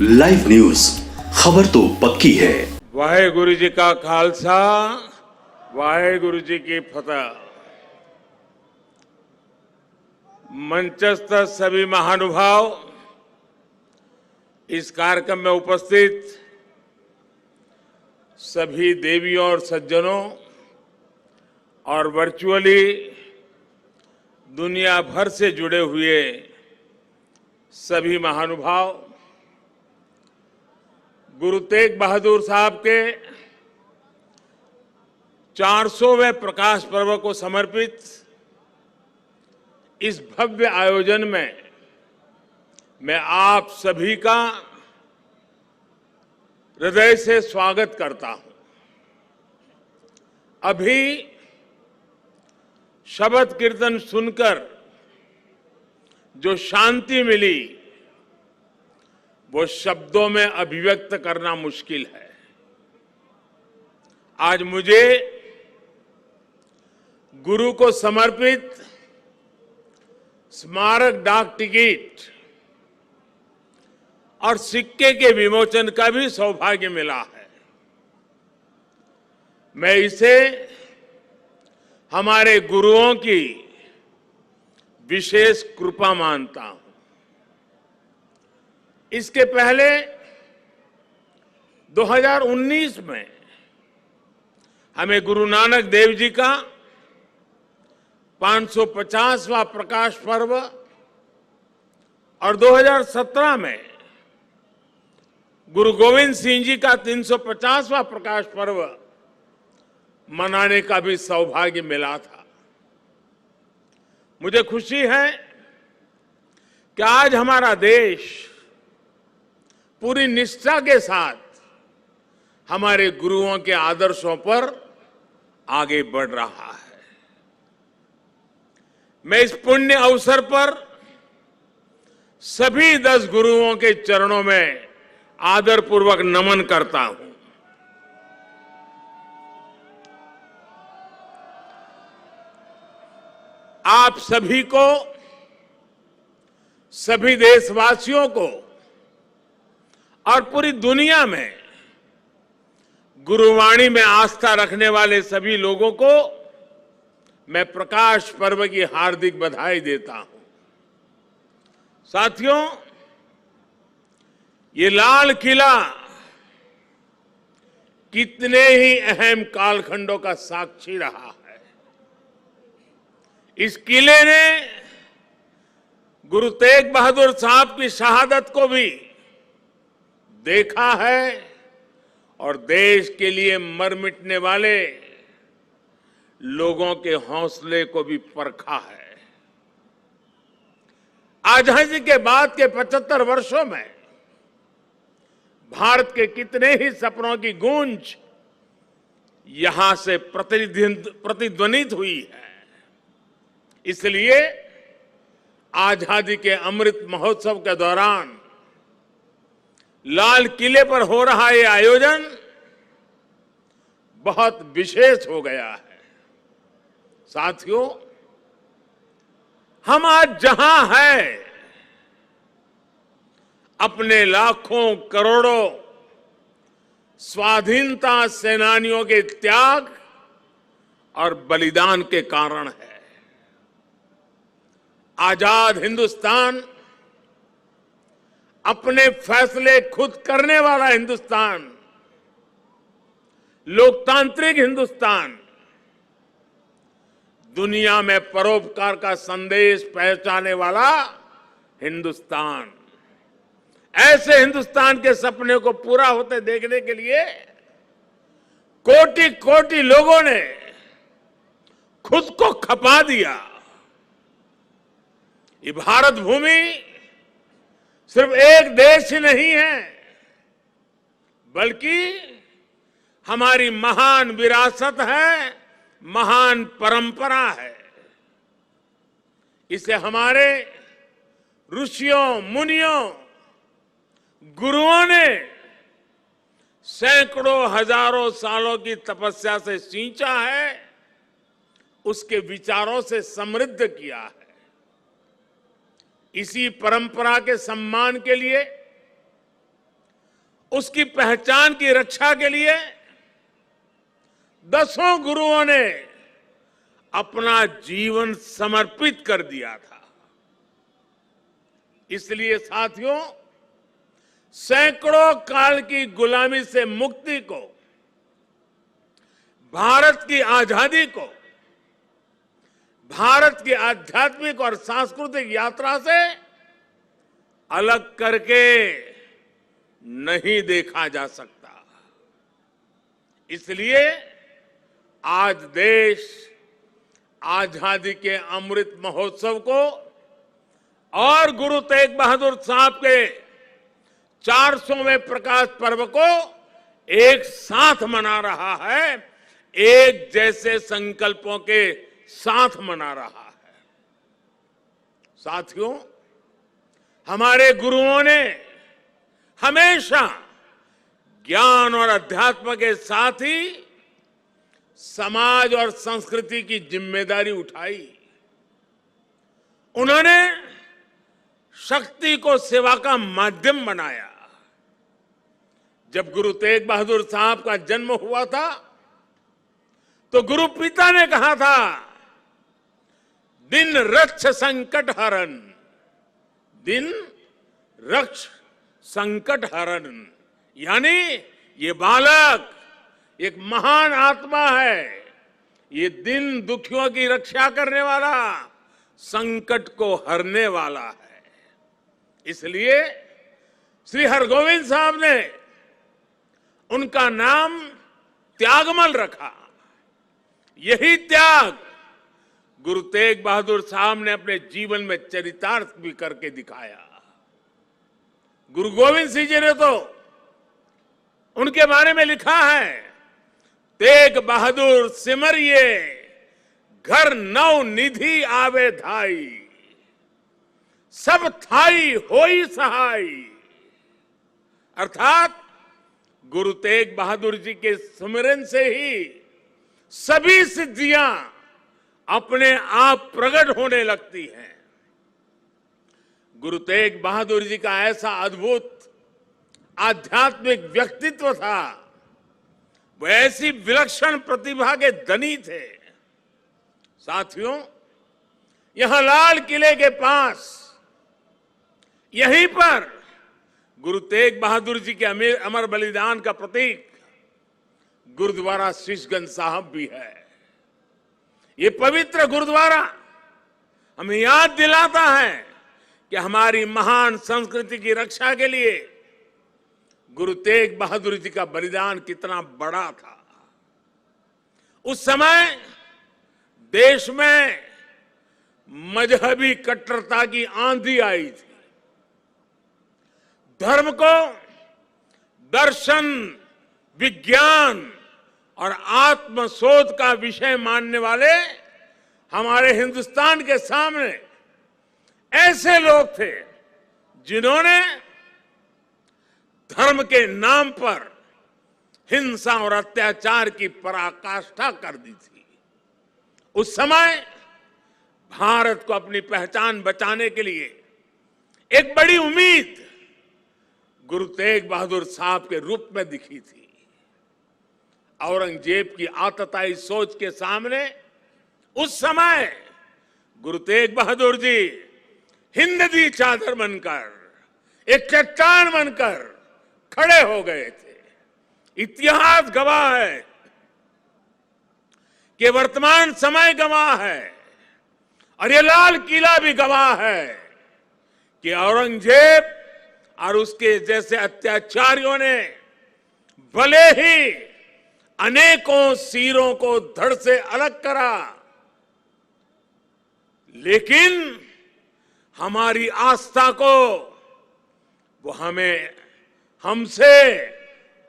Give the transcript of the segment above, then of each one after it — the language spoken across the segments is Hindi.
लाइव न्यूज खबर तो पक्की है। वाहेगुरु जी का खालसा, वाहेगुरु जी की फतह। मंचस्थ सभी महानुभाव, इस कार्यक्रम में उपस्थित सभी देवियों और सज्जनों और वर्चुअली दुनिया भर से जुड़े हुए सभी महानुभाव, गुरु तेग बहादुर साहब के 400वें प्रकाश पर्व को समर्पित इस भव्य आयोजन में मैं आप सभी का हृदय से स्वागत करता हूं। अभी शब्द कीर्तन सुनकर जो शांति मिली वो शब्दों में अभिव्यक्त करना मुश्किल है। आज मुझे गुरु को समर्पित स्मारक डाक टिकट और सिक्के के विमोचन का भी सौभाग्य मिला है। मैं इसे हमारे गुरुओं की विशेष कृपा मानता हूं। इसके पहले 2019 में हमें गुरु नानक देव जी का 550वां प्रकाश पर्व और 2017 में गुरु गोविंद सिंह जी का 350वां प्रकाश पर्व मनाने का भी सौभाग्य मिला था। मुझे खुशी है कि आज हमारा देश पूरी निष्ठा के साथ हमारे गुरुओं के आदर्शों पर आगे बढ़ रहा है। मैं इस पुण्य अवसर पर सभी 10 गुरुओं के चरणों में आदरपूर्वक नमन करता हूं। आप सभी को, सभी देशवासियों को और पूरी दुनिया में गुरुवाणी में आस्था रखने वाले सभी लोगों को मैं प्रकाश पर्व की हार्दिक बधाई देता हूं। साथियों, ये लाल किला कितने ही अहम कालखंडों का साक्षी रहा है। इस किले ने गुरु तेग बहादुर साहब की शहादत को भी देखा है और देश के लिए मर मिटने वाले लोगों के हौसले को भी परखा है। आजादी के बाद के 75 वर्षों में भारत के कितने ही सपनों की गूंज यहां से प्रतिध्वनित हुई है। इसलिए आजादी के अमृत महोत्सव के दौरान लाल किले पर हो रहा ये आयोजन बहुत विशेष हो गया है। साथियों, हम आज जहां हैं, अपने लाखों करोड़ों स्वाधीनता सेनानियों के त्याग और बलिदान के कारण है। आजाद हिंदुस्तान, अपने फैसले खुद करने वाला हिंदुस्तान, लोकतांत्रिक हिंदुस्तान, दुनिया में परोपकार का संदेश पहुंचाने वाला हिंदुस्तान, ऐसे हिंदुस्तान के सपने को पूरा होते देखने के लिए कोटि कोटि लोगों ने खुद को खपा दिया। ये भारत भूमि सिर्फ एक देश ही नहीं है, बल्कि हमारी महान विरासत है, महान परंपरा है। इसे हमारे ऋषियों, मुनियों, गुरुओं ने सैकड़ों हजारों सालों की तपस्या से सींचा है, उसके विचारों से समृद्ध किया है। इसी परंपरा के सम्मान के लिए उसकी पहचान की रक्षा के लिए दसों गुरुओं ने अपना जीवन समर्पित कर दिया था। इसलिए साथियों, सैकड़ों काल की गुलामी से मुक्ति को, भारत की आजादी को, भारत की आध्यात्मिक और सांस्कृतिक यात्रा से अलग करके नहीं देखा जा सकता। इसलिए आज देश आजादी के अमृत महोत्सव को और गुरु तेग बहादुर साहब के 400वें प्रकाश पर्व को एक साथ मना रहा है, एक जैसे संकल्पों के साथ मना रहा है। साथियों, हमारे गुरुओं ने हमेशा ज्ञान और अध्यात्म के साथ ही समाज और संस्कृति की जिम्मेदारी उठाई। उन्होंने शक्ति को सेवा का माध्यम बनाया। जब गुरु तेग बहादुर साहब का जन्म हुआ था तो गुरु पिता ने कहा था, दिन रक्ष संकट हरण, दिन रक्ष संकट हरण, यानी ये बालक एक महान आत्मा है, ये दिन दुखियों की रक्षा करने वाला, संकट को हरने वाला है। इसलिए श्री हरगोविंद साहब ने उनका नाम त्यागमल रखा। यही त्याग गुरु तेग बहादुर साहब ने अपने जीवन में चरितार्थ भी करके दिखाया। गुरु गोविंद सिंह जी ने तो उनके बारे में लिखा है, तेग बहादुर सिमरिये घर नौ निधि आवे धाई, सब थाई होई सहाय। अर्थात गुरु तेग बहादुर जी के सुमिरन से ही सभी सिद्धियां अपने आप प्रकट होने लगती हैं। गुरु तेग बहादुर जी का ऐसा अद्भुत आध्यात्मिक व्यक्तित्व था, वो ऐसी विलक्षण प्रतिभा के धनी थे। साथियों, यहां लाल किले के पास, यहीं पर गुरु तेग बहादुर जी के अमर बलिदान का प्रतीक गुरुद्वारा शीशगंज साहब भी है। ये पवित्र गुरुद्वारा हमें याद दिलाता है कि हमारी महान संस्कृति की रक्षा के लिए गुरु तेग बहादुर जी का बलिदान कितना बड़ा था। उस समय देश में मजहबी कट्टरता की आंधी आई थी। धर्म को दर्शन, विज्ञान और आत्मशोध का विषय मानने वाले हमारे हिंदुस्तान के सामने ऐसे लोग थे जिन्होंने धर्म के नाम पर हिंसा और अत्याचार की पराकाष्ठा कर दी थी। उस समय भारत को अपनी पहचान बचाने के लिए एक बड़ी उम्मीद गुरु तेग बहादुर साहब के रूप में दिखी थी। औरंगजेब की आतताई सोच के सामने उस समय गुरु तेग बहादुर जी हिंदवी चादर बनकर, एक चट्टान बनकर खड़े हो गए थे। इतिहास गवाह है कि वर्तमान समय गवाह है और ये लाल किला भी गवाह है कि औरंगजेब और उसके जैसे अत्याचारियों ने भले ही अनेकों सिरों को धड़ से अलग करा, लेकिन हमारी आस्था को वो हमसे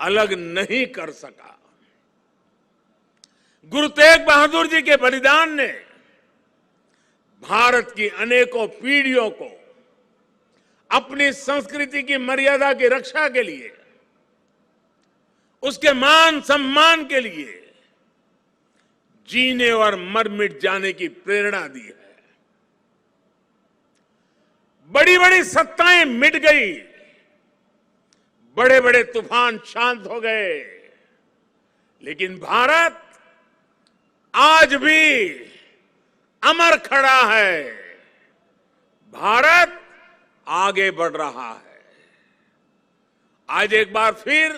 अलग नहीं कर सका। गुरु तेग बहादुर जी के बलिदान ने भारत की अनेकों पीढ़ियों को अपनी संस्कृति की मर्यादा की रक्षा के लिए, उसके मान सम्मान के लिए जीने और मर मिट जाने की प्रेरणा दी है। बड़ी बड़ी सत्ताएं मिट गई, बड़े बड़े तूफान शांत हो गए, लेकिन भारत आज भी अमर खड़ा है। भारत आगे बढ़ रहा है। आज एक बार फिर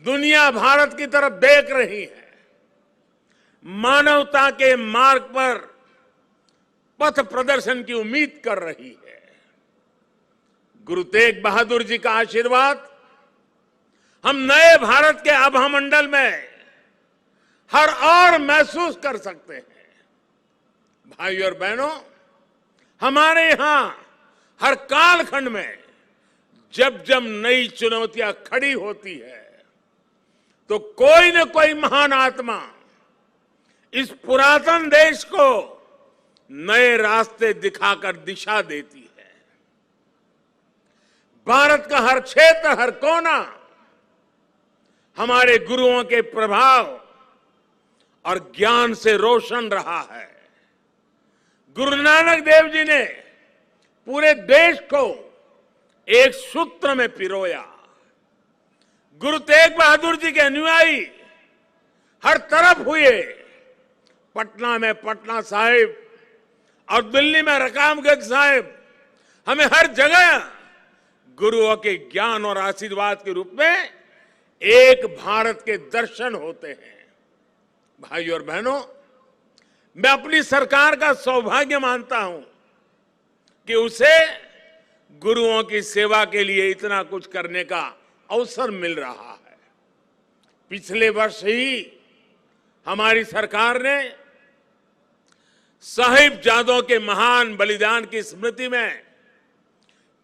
दुनिया भारत की तरफ देख रही है। मानवता के मार्ग पर पथ प्रदर्शन की उम्मीद कर रही है। गुरु तेग बहादुर जी का आशीर्वाद हम नए भारत के आभामंडल में हर और महसूस कर सकते हैं। भाइयों और बहनों, हमारे यहां हर कालखंड में जब जब नई चुनौतियां खड़ी होती है तो कोई न कोई महान आत्मा इस पुरातन देश को नए रास्ते दिखाकर दिशा देती है। भारत का हर क्षेत्र, हर कोना हमारे गुरुओं के प्रभाव और ज्ञान से रोशन रहा है। गुरु नानक देव जी ने पूरे देश को एक सूत्र में पिरोया। गुरु तेग बहादुर जी के अनुयायी हर तरफ हुए। पटना में पटना साहिब और दिल्ली में रकाबगंज साहिब, हमें हर जगह गुरुओं के ज्ञान और आशीर्वाद के रूप में एक भारत के दर्शन होते हैं। भाइयों और बहनों, मैं अपनी सरकार का सौभाग्य मानता हूं कि उसे गुरुओं की सेवा के लिए इतना कुछ करने का अवसर मिल रहा है। पिछले वर्ष ही हमारी सरकार ने साहिबजादों के महान बलिदान की स्मृति में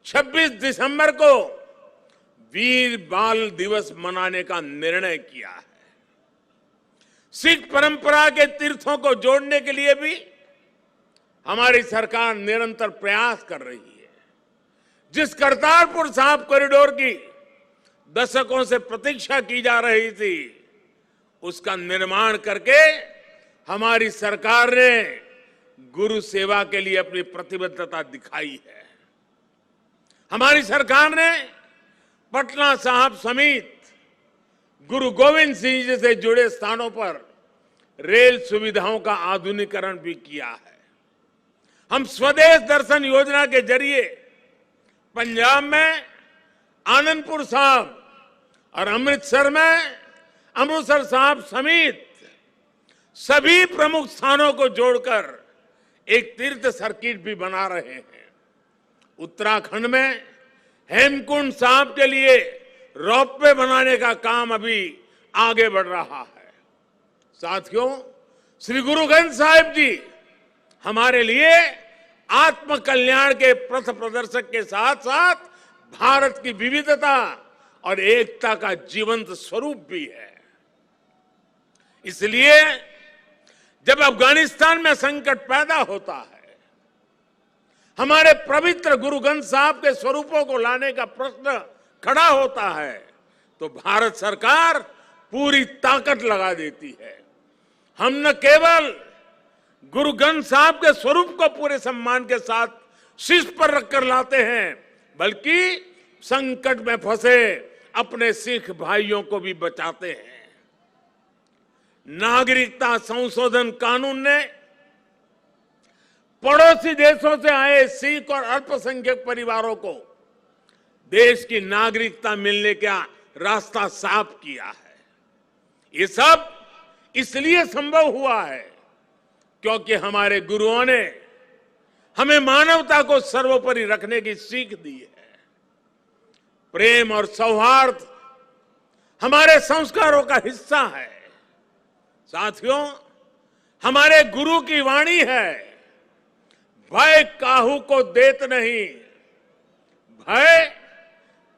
26 दिसंबर को वीर बाल दिवस मनाने का निर्णय किया है। सिख परंपरा के तीर्थों को जोड़ने के लिए भी हमारी सरकार निरंतर प्रयास कर रही है। जिस करतारपुर साहिब कॉरिडोर की दशकों से प्रतीक्षा की जा रही थी, उसका निर्माण करके हमारी सरकार ने गुरु सेवा के लिए अपनी प्रतिबद्धता दिखाई है। हमारी सरकार ने पटना साहिब समेत गुरु गोविंद सिंह जी से जुड़े स्थानों पर रेल सुविधाओं का आधुनिकीकरण भी किया है। हम स्वदेश दर्शन योजना के जरिए पंजाब में आनंदपुर साहिब और अमृतसर में अमृतसर साहिब समेत सभी प्रमुख स्थानों को जोड़कर एक तीर्थ सर्किट भी बना रहे हैं। उत्तराखंड में हेमकुंड साहिब के लिए रोपवे बनाने का काम अभी आगे बढ़ रहा है। साथियों, श्री गुरु ग्रंथ साहिब जी हमारे लिए आत्म कल्याण के पथ प्रदर्शक के साथ साथ भारत की विविधता और एकता का जीवंत स्वरूप भी है। इसलिए जब अफगानिस्तान में संकट पैदा होता है, हमारे पवित्र गुरु ग्रंथ साहिब के स्वरूपों को लाने का प्रश्न खड़ा होता है, तो भारत सरकार पूरी ताकत लगा देती है। हम न केवल गुरु ग्रंथ साहिब के स्वरूप को पूरे सम्मान के साथ शीर्ष पर रखकर लाते हैं, बल्कि संकट में फंसे अपने सिख भाइयों को भी बचाते हैं। नागरिकता संशोधन कानून ने पड़ोसी देशों से आए सिख और अल्पसंख्यक परिवारों को देश की नागरिकता मिलने का रास्ता साफ किया है। ये सब इसलिए संभव हुआ है क्योंकि हमारे गुरुओं ने हमें मानवता को सर्वोपरि रखने की सीख दी है। प्रेम और सौहार्द हमारे संस्कारों का हिस्सा है। साथियों, हमारे गुरु की वाणी है, भय काहू को देत नहीं, भय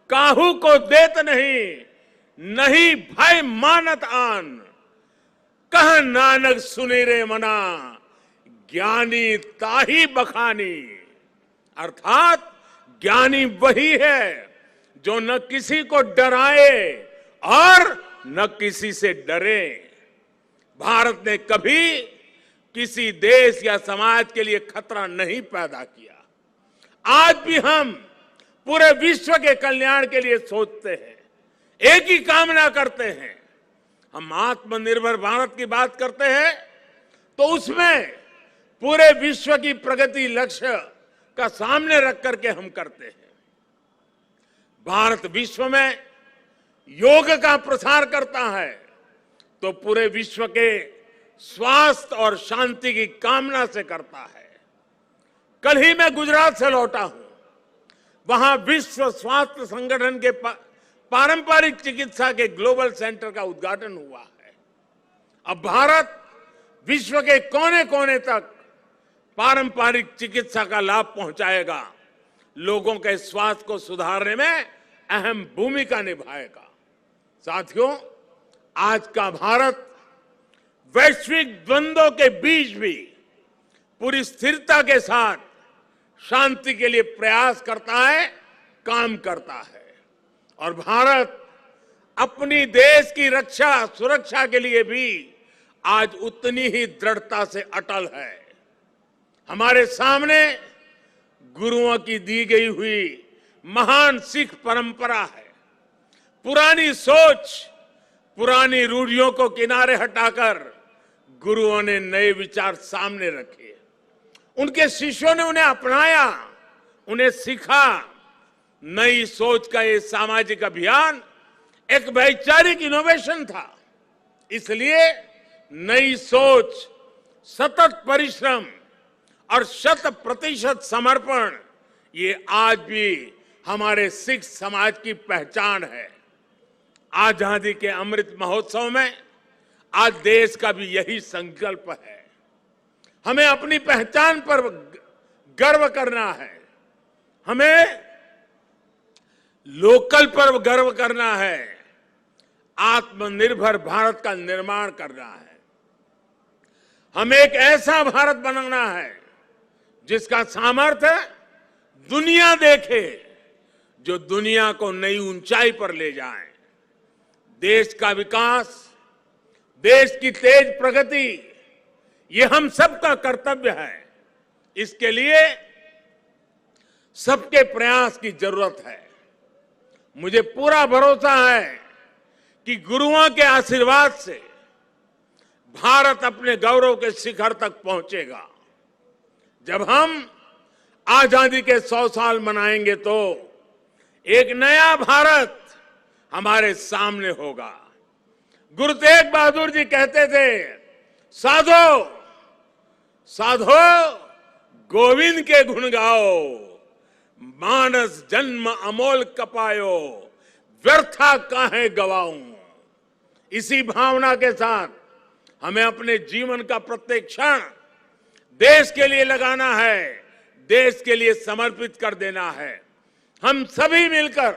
काहू को देत नहीं, नहीं भय मानत आन, कह नानक सुने रे मना, ज्ञानी ताही बखानी। अर्थात ज्ञानी वही है जो न किसी को डराए और न किसी से डरे। भारत ने कभी किसी देश या समाज के लिए खतरा नहीं पैदा किया। आज भी हम पूरे विश्व के कल्याण के लिए सोचते हैं, एक ही कामना करते हैं। हम आत्मनिर्भर भारत की बात करते हैं तो उसमें पूरे विश्व की प्रगति लक्ष्य का सामने रख करके हम करते हैं। भारत विश्व में योग का प्रसार करता है तो पूरे विश्व के स्वास्थ्य और शांति की कामना से करता है। कल ही मैं गुजरात से लौटा हूं। वहां विश्व स्वास्थ्य संगठन के पारंपरिक चिकित्सा के ग्लोबल सेंटर का उद्घाटन हुआ है। अब भारत विश्व के कोने कोने तक पारंपरिक चिकित्सा का लाभ पहुंचाएगा, लोगों के स्वास्थ्य को सुधारने में अहम भूमिका निभाएगा। साथियों, आज का भारत वैश्विक द्वंद्वों के बीच भी पूरी स्थिरता के साथ शांति के लिए प्रयास करता है, काम करता है। और भारत अपनी देश की रक्षा सुरक्षा के लिए भी आज उतनी ही दृढ़ता से अटल है। हमारे सामने गुरुओं की दी गई हुई महान सिख परंपरा है। पुरानी सोच, पुरानी रूढ़ियों को किनारे हटाकर गुरुओं ने नए विचार सामने रखे। उनके शिष्यों ने उन्हें अपनाया, उन्हें सीखा। नई सोच का ये सामाजिक अभियान एक वैचारिक इनोवेशन था। इसलिए नई सोच, सतत परिश्रम और 100% समर्पण ये आज भी हमारे सिख समाज की पहचान है। आजादी के अमृत महोत्सव में आज देश का भी यही संकल्प है। हमें अपनी पहचान पर गर्व करना है, हमें लोकल पर गर्व करना है, आत्मनिर्भर भारत का निर्माण करना है। हमें एक ऐसा भारत बनाना है जिसका सामर्थ्य दुनिया देखे, जो दुनिया को नई ऊंचाई पर ले जाए। देश का विकास, देश की तेज प्रगति, ये हम सबका कर्तव्य है। इसके लिए सबके प्रयास की जरूरत है। मुझे पूरा भरोसा है कि गुरुओं के आशीर्वाद से भारत अपने गौरव के शिखर तक पहुंचेगा। जब हम आजादी के 100 साल मनाएंगे तो एक नया भारत हमारे सामने होगा। गुरु तेग बहादुर जी कहते थे, साधो साधो गोविंद के गुण गाओ, मानस जन्म अमोल कपायो, व्यर्था काहे गवाऊं। इसी भावना के साथ हमें अपने जीवन का प्रत्येक क्षण देश के लिए लगाना है, देश के लिए समर्पित कर देना है। हम सभी मिलकर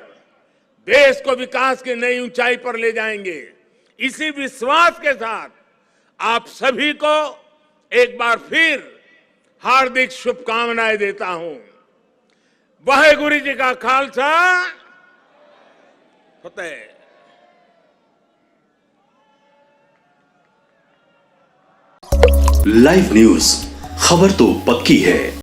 देश को विकास की नई ऊंचाई पर ले जाएंगे। इसी विश्वास के साथ आप सभी को एक बार फिर हार्दिक शुभकामनाएं देता हूं। वाहेगुरु जी का खालसा, फतेह। लाइव न्यूज, खबर तो पक्की है।